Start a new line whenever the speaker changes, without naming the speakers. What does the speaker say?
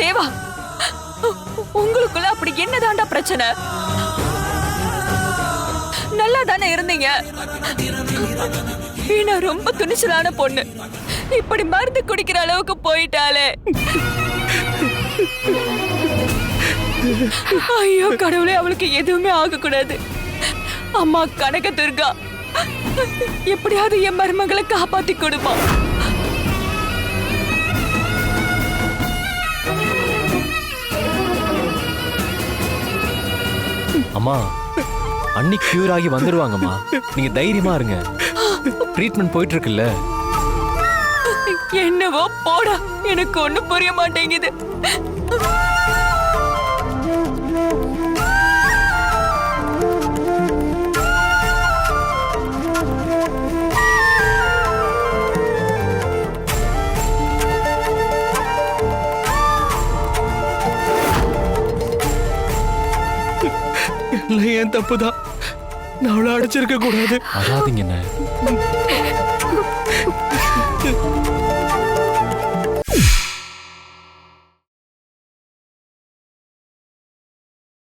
தேவா, உங்களுக்குள்ள அப்படி என்னதாண்டா பிரச்சனை? நல்லா தானே இருந்தீங்க. வீணா ரொம்ப துணிச்சலான பொண்ணு இப்படி மருந்து குடிக்கிற அளவுக்கு போயிட்டாலே. ஐயோ கடவுளே, அவளுக்கு எதுவுமே ஆகக்கூடாது. அம்மா கனக துர்கா, எப்படியாவது என் மருமகளை காப்பாத்தி கொடுமா.
அம்மா, அன்னி கியூர் ஆகி வந்துருவாங்கம்மா. நீங்க தைரியமா இருங்க. ட்ரீட்மெண்ட் போயிட்டு இருக்குல்ல.
என்னவோ போடா, எனக்கு ஒண்ணும் புரிய மாட்டேங்குது.
என் தப்புதான். நான் அவளை அடிச்சிருக்க கூடாது.
அழாதீங்கண்ணே.